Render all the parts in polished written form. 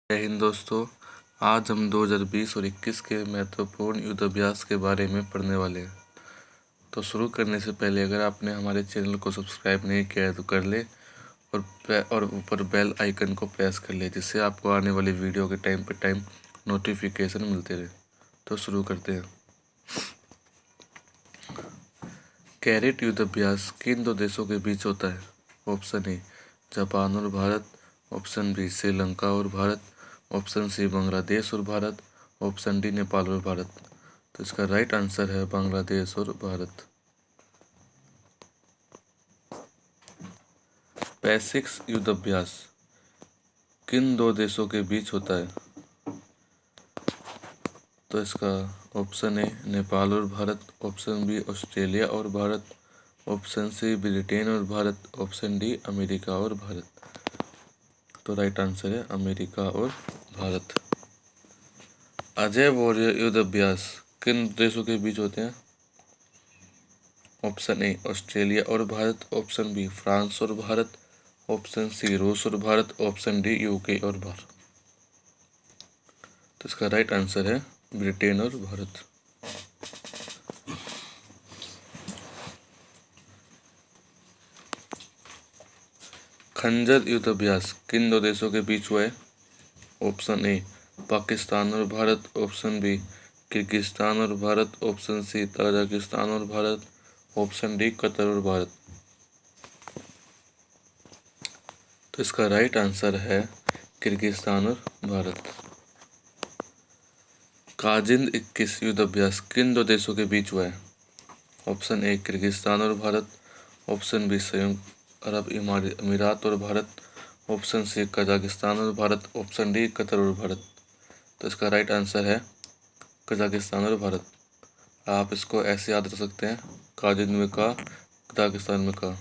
जय हिंद दोस्तों। आज हम 2020 और 21 के महत्वपूर्ण युद्ध अभ्यास के बारे में पढ़ने वाले हैं। तो शुरू करने से पहले अगर आपने हमारे चैनल को सब्सक्राइब नहीं किया है तो कर ले और ऊपर बेल आइकन को प्रेस कर ले, जिससे आपको आने वाली वीडियो के टाइम पे टाइम नोटिफिकेशन मिलते रहे। तो शुरू करते हैं। कैरेट युद्ध अभ्यास किन दो देशों के बीच होता है? ऑप्शन ए जापान और भारत, ऑप्शन बी श्रीलंका और भारत, ऑप्शन सी बांग्लादेश और भारत, ऑप्शन डी नेपाल और भारत। तो इसका राइट आंसर है बांग्लादेश और भारत। पैसिक्स युद्ध अभ्यास किन दो देशों के बीच होता है? तो इसका ऑप्शन ए नेपाल और भारत, ऑप्शन बी ऑस्ट्रेलिया और भारत, ऑप्शन सी ब्रिटेन और भारत, ऑप्शन डी अमेरिका और भारत। तो राइट आंसर है अमेरिका और भारत। अजय वॉरियर युद्ध अभ्यास किन देशों के बीच होते हैं? ऑप्शन ए ऑस्ट्रेलिया और भारत, ऑप्शन बी फ्रांस और भारत, ऑप्शन सी रूस और भारत, ऑप्शन डी यूके और भारत। तो इसका राइट आंसर है ब्रिटेन और भारत। खंजर युद्ध अभ्यास किन दो देशों के बीच हुआ है? ऑप्शन ए पाकिस्तान और भारत, ऑप्शन बी किर्गिस्तान और भारत, ऑप्शन सी ताजिकिस्तान और भारत, ऑप्शन डी कतर और भारत। तो इसका राइट आंसर है किर्गिस्तान और भारत। काजिंद 21 युद्ध अभ्यास किन दो देशों के बीच हुआ है? ऑप्शन ए किर्गिस्तान और भारत, ऑप्शन बी संयुक्त अरब अमीरात और भारत, ऑप्शन सी कजाकिस्तान और भारत, ऑप्शन डी कतर और भारत। तो इसका राइट आंसर है कजाकिस्तान और भारत। आप इसको ऐसे याद रख सकते हैं, काजिंद में का, कजाकिस्तान में का।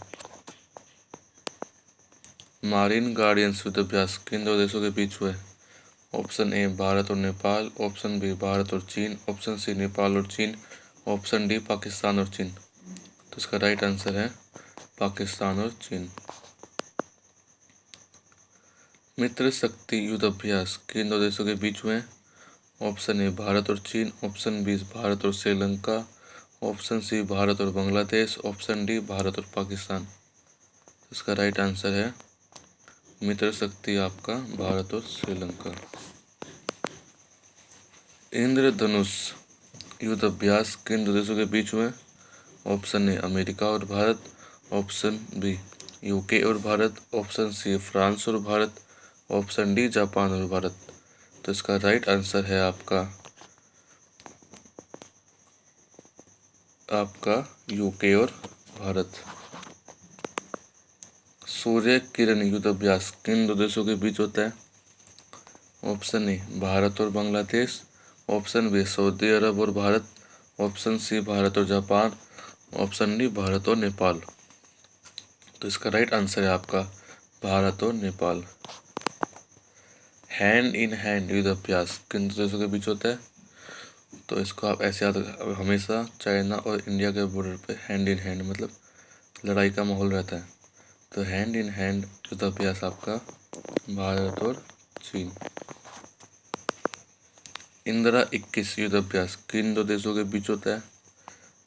मारीन गार्डियंस युद्ध अभ्यास किन दो देशों के बीच हुआ है? ऑप्शन ए भारत और नेपाल, ऑप्शन बी भारत और चीन, ऑप्शन सी नेपाल और चीन, ऑप्शन डी पाकिस्तान और चीन। तो इसका राइट आंसर है पाकिस्तान और चीन। मित्र शक्ति युद्ध अभ्यास किन दो देशों के बीच हुए हैं? ऑप्शन ए भारत और चीन, ऑप्शन बी भारत और श्रीलंका, ऑप्शन सी भारत और बांग्लादेश, ऑप्शन डी भारत और पाकिस्तान। इसका राइट आंसर है मित्र शक्ति आपका भारत और श्रीलंका। इंद्रधनुष युद्ध अभ्यास किन दो देशों के बीच हुए? ऑप्शन ए अमेरिका और भारत, ऑप्शन बी यूके और भारत, ऑप्शन सी फ्रांस और भारत, ऑप्शन डी जापान और भारत। तो इसका राइट आंसर है आपका यूके और भारत। सूर्य किरण युद्ध अभ्यास किन दो देशों के बीच होता है? ऑप्शन ए भारत और बांग्लादेश, ऑप्शन बी सऊदी अरब और भारत, ऑप्शन सी भारत और जापान, ऑप्शन डी भारत और नेपाल। तो इसका राइट आंसर है आपका भारत और नेपाल। हैंड इन हैंड युद्ध अभ्यास किन देशों के बीच होता है? तो इसको आप ऐसे याद, हमेशा चाइना और इंडिया के बॉर्डर पे हैंड इन हैंड मतलब लड़ाई का माहौल रहता है। तो हैंड इन हैंड युद्ध अभ्यास आपका भारत और चीन। इंदिरा 21 युद्ध अभ्यास किन दो देशों के बीच होता है?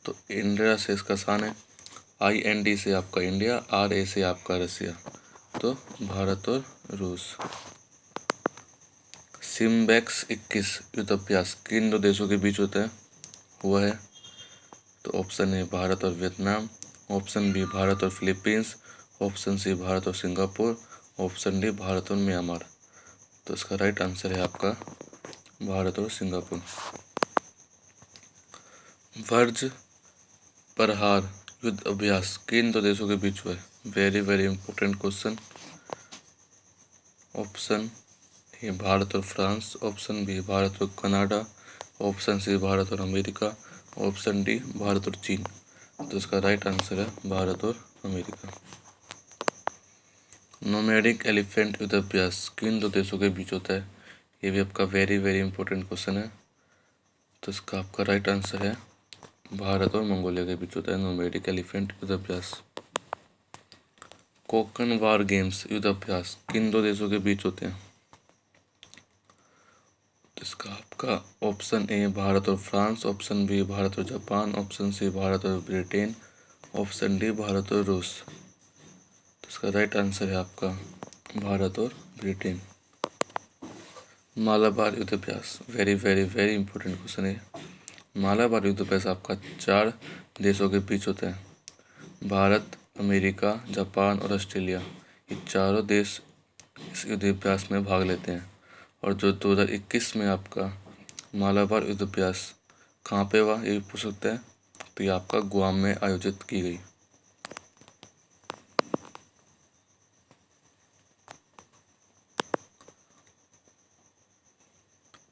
तो इंदिरा से इसका स्थान है IND से आपका इंडिया, RA से आपका रसिया, तो भारत और रूस। सिम्बेक्स 21 युद्ध अभ्यास किन दो देशों के बीच हुआ है? तो ऑप्शन ए भारत और वियतनाम, ऑप्शन बी भारत और फिलीपींस, ऑप्शन सी भारत और सिंगापुर, ऑप्शन डी भारत और म्यांमार। तो इसका राइट आंसर है आपका भारत और सिंगापुर। वर्ज प्रहार युद्ध अभ्यास किन दो देशों के बीच हुआ है? Very very important question. Option A Bharat और फ्रांस, ऑप्शन बी भारत और कनाडा, ऑप्शन सी भारत और अमेरिका, ऑप्शन डी भारत और चीन। तो इसका राइट आंसर है भारत और अमेरिका। नोमैडिक एलिफेंट युद्ध अभ्यास किन दो देशों के बीच होता है? ये भी आपका वेरी वेरी इंपॉर्टेंट क्वेश्चन है। तो इसका आपका राइट आंसर है भारत और मंगोलिया के बीच होता है नोमैडिक एलिफेंट युद्ध अभ्यास। कोकन वार गेम्स युद्ध अभ्यास किन दो देशों के बीच होते हैं? इसका आपका ऑप्शन ए भारत और फ्रांस, ऑप्शन बी भारत और जापान, ऑप्शन सी भारत और ब्रिटेन, ऑप्शन डी भारत और रूस। तो इसका राइट आंसर है आपका भारत और ब्रिटेन। मालाबार युद्ध अभ्यास, very very very important question है। मालाबार युद्ध अभ्यास आपका 4 देशों के बीच होता है। भारत, अमेरिका, जापान और ऑस्ट्रेलिया, ये चारों देश इस युद्ध अभ्यास में भाग लेते हैं। और जो 2021 में आपका मालाबार युद्ध अभ्यास कहाँ पे हुआ, ये भी पूछ सकता है। तो ये आपका गुआम में आयोजित की गई।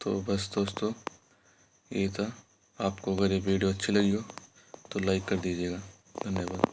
तो बस दोस्तों, ये था। आपको अगर ये वीडियो अच्छी लगी हो तो लाइक कर दीजिएगा। धन्यवाद।